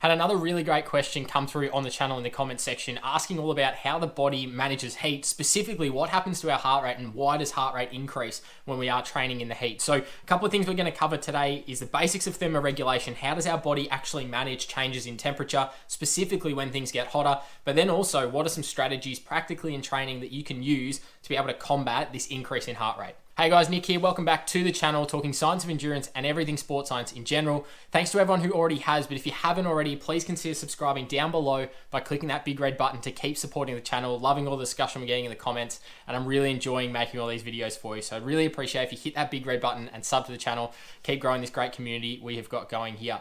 Had another really great question come through on the channel in the comment section asking all about how the body manages heat, specifically what happens to our heart rate and why does heart rate increase when we are training in the heat. So a couple of things we're going to cover today is the basics of thermoregulation. How does our body actually manage changes in temperature, specifically when things get hotter? But then also, what are some strategies practically in training that you can use to be able to combat this increase in heart rate? Hey guys, Nick here. Welcome back to the channel, talking science of endurance and everything sports science in general. Thanks to everyone who already has, but if you haven't already, please consider subscribing down below by clicking that big red button to keep supporting the channel. Loving all the discussion we're getting in the comments, and I'm really enjoying making all these videos for you. So I'd really appreciate if you hit that big red button and sub to the channel. Keep growing this great community we have got going here.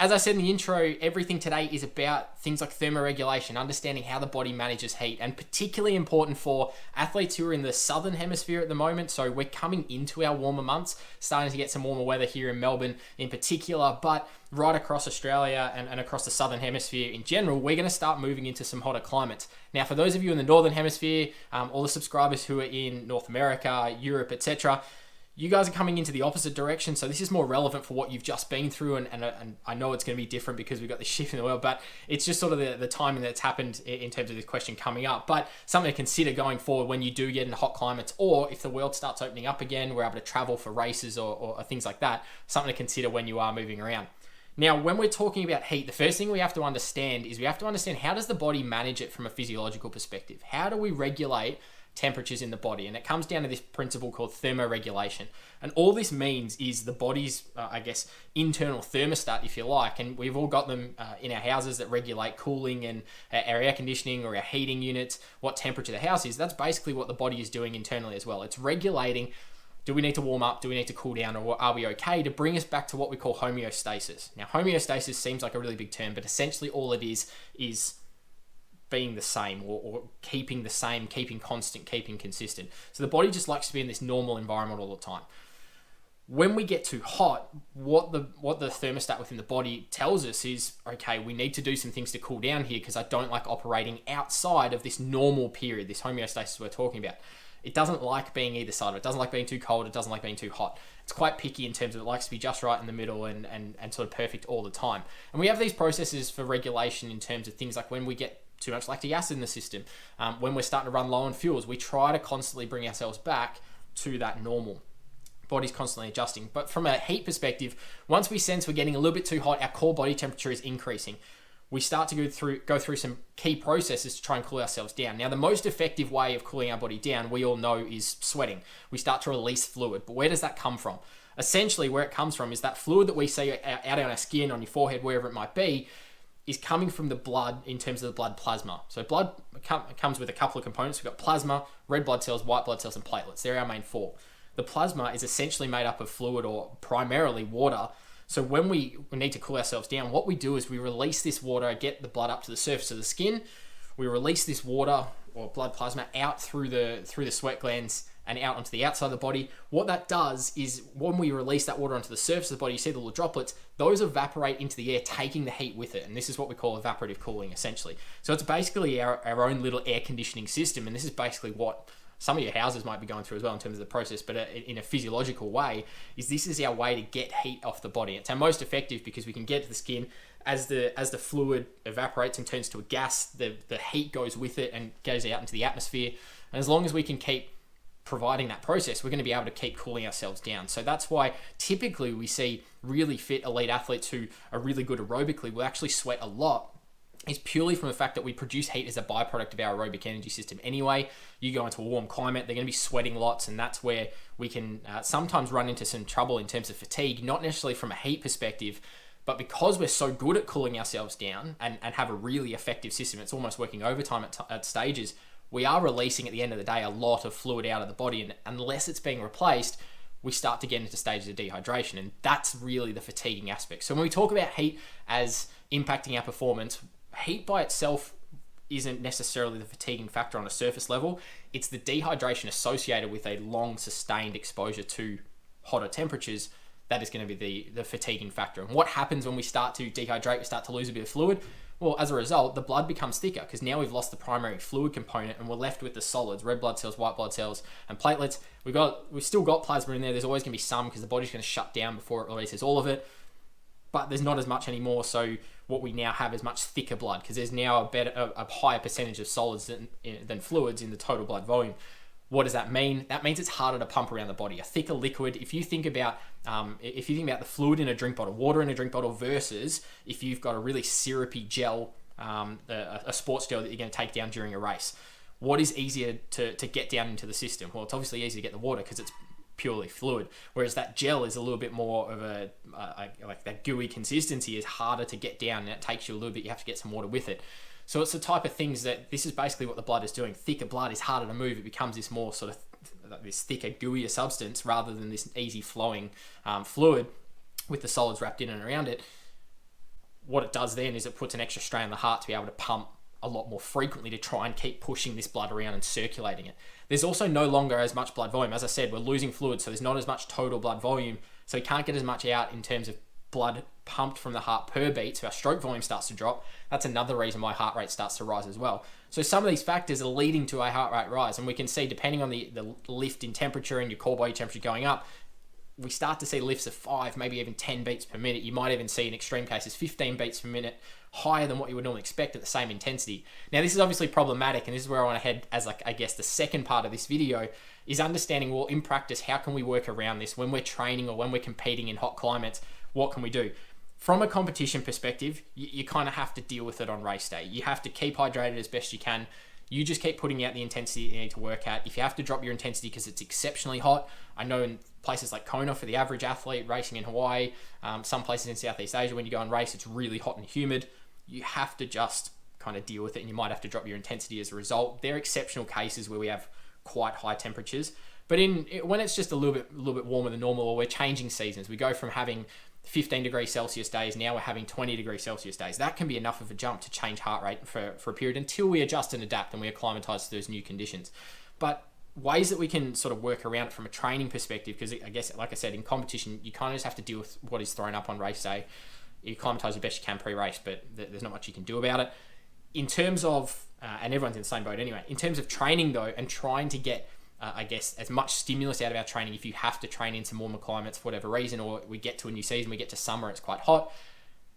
As I said in the intro, everything today is about things like thermoregulation, understanding how the body manages heat, and particularly important for athletes who are in the southern hemisphere at the moment. So we're coming into our warmer months, starting to get some warmer weather here in Melbourne in particular, but right across Australia and across the southern hemisphere in general, we're going to start moving into some hotter climates. Now, for those of you in the northern hemisphere, all the subscribers who are in North America, Europe, etc., you guys are coming into the opposite direction, so this is more relevant for what you've just been through, and I know it's going to be different because we've got this shift in the world, but it's just sort of the timing that's happened in terms of this question coming up. But something to consider going forward when you do get into hot climates, or if the world starts opening up again, we're able to travel for races or things like that, something to consider when you are moving around. Now, when we're talking about heat, the first thing we have to understand is we have to understand how does the body manage it from a physiological perspective? How do we regulate temperatures in the body? And it comes down to this principle called thermoregulation. And all this means is the body's, internal thermostat, if you like. And we've all got them in our houses that regulate cooling and our air conditioning or our heating units, what temperature the house is. That's basically what the body is doing internally as well. It's regulating, do we need to warm up? Do we need to cool down? Or are we okay, to bring us back to what we call homeostasis? Now, homeostasis seems like a really big term, but essentially all it is being the same or keeping the same, keeping constant, keeping consistent. So the body just likes to be in this normal environment all the time. When we get too hot, what the thermostat within the body tells us is, okay, we need to do some things to cool down here because I don't like operating outside of this normal period, this homeostasis we're talking about. It doesn't like being either side of it. It doesn't like being too cold. It doesn't like being too hot. It's quite picky in terms of it likes to be just right in the middle and sort of perfect all the time. And we have these processes for regulation in terms of things like when we get too much lactic acid in the system, when we're starting to run low on fuels, we try to constantly bring ourselves back to that normal. Body's constantly adjusting. But from a heat perspective, once we sense we're getting a little bit too hot, our core body temperature is increasing, we start to go through some key processes to try and cool ourselves down. Now, the most effective way of cooling our body down, we all know, is sweating. We start to release fluid. But where does that come from? Essentially, where it comes from is that fluid that we see out on our skin, on your forehead, wherever it might be, is coming from the blood in terms of the blood plasma. So blood comes with a couple of components. We've got plasma, red blood cells, white blood cells, and platelets. They're our main four. The plasma is essentially made up of fluid or primarily water. So when we need to cool ourselves down, what we do is we release this water, get the blood up to the surface of the skin. We release this water or blood plasma out through the sweat glands and out onto the outside of the body. What that does is when we release that water onto the surface of the body, you see the little droplets, those evaporate into the air, taking the heat with it. And this is what we call evaporative cooling, essentially. So it's basically our own little air conditioning system. And this is basically what some of your houses might be going through as well in terms of the process, but in a physiological way, this is our way to get heat off the body. It's our most effective because we can get to the skin. As the fluid evaporates and turns to a gas, the heat goes with it and goes out into the atmosphere. And as long as we can keep providing that process, we're going to be able to keep cooling ourselves down. So that's why typically we see really fit elite athletes who are really good aerobically will actually sweat a lot. Is purely from the fact that we produce heat as a byproduct of our aerobic energy system anyway. You go into a warm climate, they're going to be sweating lots, and that's where we can sometimes run into some trouble in terms of fatigue, not necessarily from a heat perspective, but because we're so good at cooling ourselves down and have a really effective system, it's almost working overtime at stages, we are releasing at the end of the day a lot of fluid out of the body, and unless it's being replaced, we start to get into stages of dehydration, and that's really the fatiguing aspect. So when we talk about heat as impacting our performance, heat by itself isn't necessarily the fatiguing factor on a surface level. It's the dehydration associated with a long sustained exposure to hotter temperatures that is going to be the fatiguing factor. And what happens when we start to dehydrate, we start to lose a bit of fluid? Well, as a result, the blood becomes thicker because now we've lost the primary fluid component and we're left with the solids, red blood cells, white blood cells, and platelets. We've still got plasma in there. There's always going to be some because the body's going to shut down before it releases all of it. but there's not as much anymore. So what we now have is much thicker blood because there's now a higher percentage of solids than fluids in the total blood volume. What does that mean? That means it's harder to pump around the body. A thicker liquid, if you think about the fluid in a drink bottle, water in a drink bottle versus if you've got a really syrupy gel, a sports gel that you're going to take down during a race, what is easier to get down into the system? Well, it's obviously easier to get the water because it's purely fluid, whereas that gel is a little bit more of like that gooey consistency is harder to get down, and it takes you a little bit. You have to get some water with it. So it's the type of things that this is basically what the blood is doing. Thicker blood is harder to move. It becomes this more sort of this thicker, gooier substance rather than this easy flowing fluid with the solids wrapped in and around it. What it does then is it puts an extra strain on the heart to be able to pump a lot more frequently to try and keep pushing this blood around and circulating it. There's also no longer as much blood volume. As I said, we're losing fluid, so there's not as much total blood volume, so we can't get as much out in terms of blood pumped from the heart per beat, so our stroke volume starts to drop. That's another reason why heart rate starts to rise as well. So some of these factors are leading to a heart rate rise, and we can see depending on the lift in temperature and your core body temperature going up, we start to see lifts of 5, maybe even 10 beats per minute. You might even see in extreme cases 15 beats per minute, higher than what you would normally expect at the same intensity. Now this is obviously problematic, and this is where I want to head as I guess the second part of this video is understanding, well, in practice, how can we work around this when we're training or when we're competing in hot climates? What can we do? From a competition perspective, you kind of have to deal with it on race day. You have to keep hydrated as best you can. You just keep putting out the intensity you need to work at. If you have to drop your intensity because it's exceptionally hot, I know in places like Kona for the average athlete racing in Hawaii, some places in Southeast Asia, when you go and race, it's really hot and humid. You have to just kind of deal with it, and you might have to drop your intensity as a result. There are exceptional cases where we have quite high temperatures, but when it's just a little bit warmer than normal, or we're changing seasons, we go from having 15 degrees Celsius days, now we're having 20 degrees Celsius days. That can be enough of a jump to change heart rate for a period until we adjust and adapt and we acclimatize to those new conditions. But ways that we can sort of work around it from a training perspective, because I guess, like I said, in competition, you kind of just have to deal with what is thrown up on race day. You acclimatize the best you can pre-race, but there's not much you can do about it. In terms of, and everyone's in the same boat anyway, in terms of training though, and trying to get I guess, as much stimulus out of our training if you have to train in some warmer climates for whatever reason, or we get to a new season, we get to summer, it's quite hot.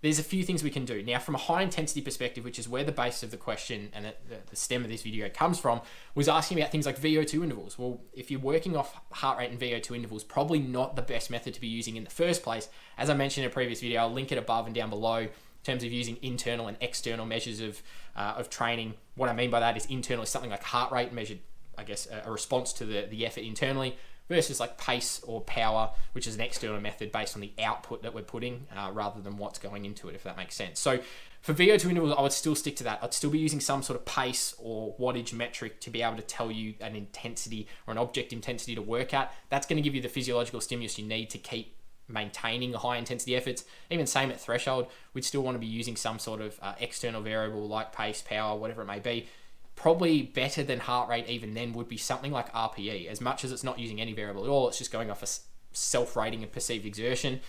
There's a few things we can do. Now, from a high intensity perspective, which is where the base of the question and the stem of this video comes from, was asking about things like VO2 intervals. Well, if you're working off heart rate and VO2 intervals, probably not the best method to be using in the first place. As I mentioned in a previous video, I'll link it above and down below in terms of using internal and external measures of training. What I mean by that is internal is something like heart rate measured, I guess, a response to the effort internally, versus like pace or power, which is an external method based on the output that we're putting rather than what's going into it, if that makes sense. So for VO2 intervals, I would still stick to that. I'd still be using some sort of pace or wattage metric to be able to tell you an intensity or an object intensity to work at. That's going to give you the physiological stimulus you need to keep maintaining high intensity efforts. Even same at threshold, we'd still want to be using some sort of external variable like pace, power, whatever it may be. Probably better than heart rate even then would be something like RPE. As much as it's not using any variable at all, it's just going off a self-rating of perceived exertion.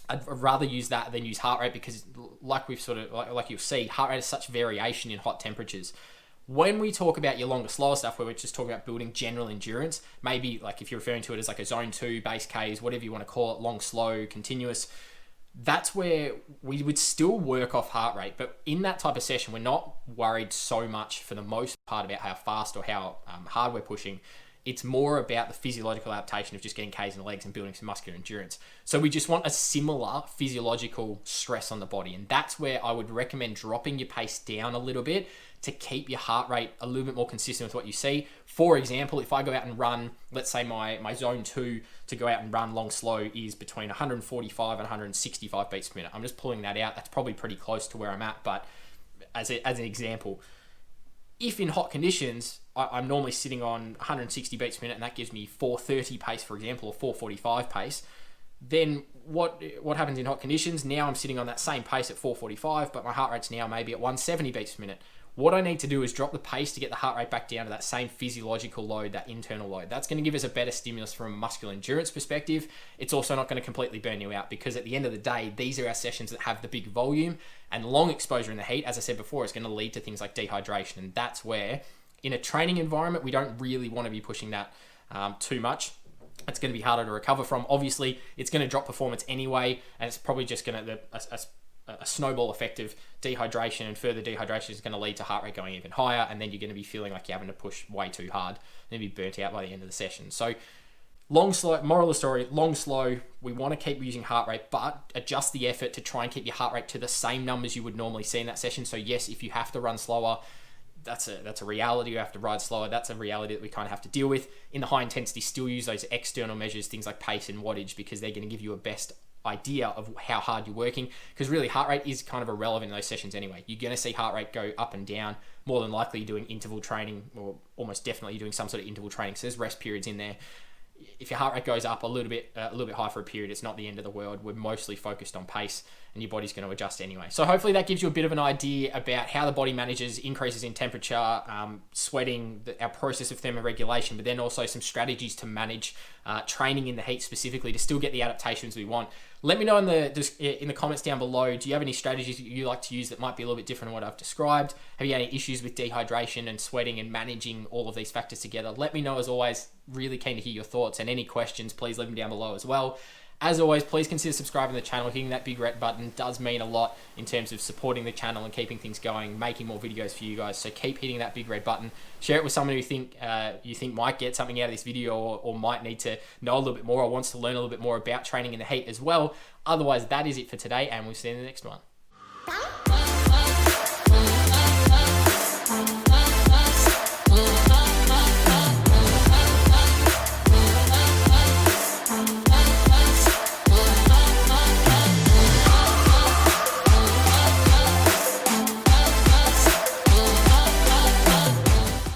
I'd rather use that than use heart rate, because like we've sort of, like you'll see, heart rate is such variation in hot temperatures. When we talk about your longer, slower stuff, where we're just talking about building general endurance, maybe like if you're referring to it as like a zone 2, base Ks, whatever you want to call it, long, slow, continuous, that's where we would still work off heart rate. But in that type of session, we're not worried so much for the most part about how fast or how hard we're pushing. It's more about the physiological adaptation of just getting Ks in the legs and building some muscular endurance. So we just want a similar physiological stress on the body. And that's where I would recommend dropping your pace down a little bit to keep your heart rate a little bit more consistent with what you see. For example, if I go out and run, let's say my zone 2 to go out and run long slow is between 145 and 165 beats per minute. I'm just pulling that out. That's probably pretty close to where I'm at, but as an example, if in hot conditions, I'm normally sitting on 160 beats per minute, and that gives me 430 pace, for example, or 445 pace, then what happens in hot conditions? Now I'm sitting on that same pace at 445, but my heart rate's now maybe at 170 beats per minute. What I need to do is drop the pace to get the heart rate back down to that same physiological load, that internal load. That's going to give us a better stimulus from a muscular endurance perspective. It's also not going to completely burn you out, because at the end of the day, these are our sessions that have the big volume, and long exposure in the heat, as I said before, is going to lead to things like dehydration. And that's where, in a training environment, we don't really want to be pushing that too much. it's going to be harder to recover from. Obviously, it's going to drop performance anyway, and it's probably just going to a snowball effect of dehydration, and further dehydration is going to lead to heart rate going even higher, and then you're going to be feeling like you're having to push way too hard and be burnt out by the end of the session. So long, slow, moral of the story, long, slow, we want to keep using heart rate, but adjust the effort to try and keep your heart rate to the same numbers you would normally see in that session. So yes, if you have to run slower, that's a reality. You have to ride slower. That's a reality that we kind of have to deal with. In the high intensity, still use those external measures, things like pace and wattage, because they're going to give you a best idea of how hard you're working, because really heart rate is kind of irrelevant in those sessions anyway. You're going to see heart rate go up and down. More than likely you're doing interval training, or almost definitely you're doing some sort of interval training, so there's rest periods in there. If your heart rate goes up a little bit high for a period, it's not the end of the world. We're mostly focused on pace, and your body's going to adjust anyway. So hopefully that gives you a bit of an idea about how the body manages increases in temperature, sweating, our process of thermoregulation, but then also some strategies to manage training in the heat specifically to still get the adaptations we want. Let me know in the comments down below, do you have any strategies that you like to use that might be a little bit different than what I've described? Have you had any issues with dehydration and sweating and managing all of these factors together? Let me know, as always. Really keen to hear your thoughts, and any questions, please leave them down below as well. As always, please consider subscribing to the channel. Hitting that big red button does mean a lot in terms of supporting the channel and keeping things going, making more videos for you guys. So keep hitting that big red button. Share it with someone who you think might get something out of this video, or might need to know a little bit more, or wants to learn a little bit more about training in the heat as well. Otherwise, that is it for today, and we'll see you in the next one.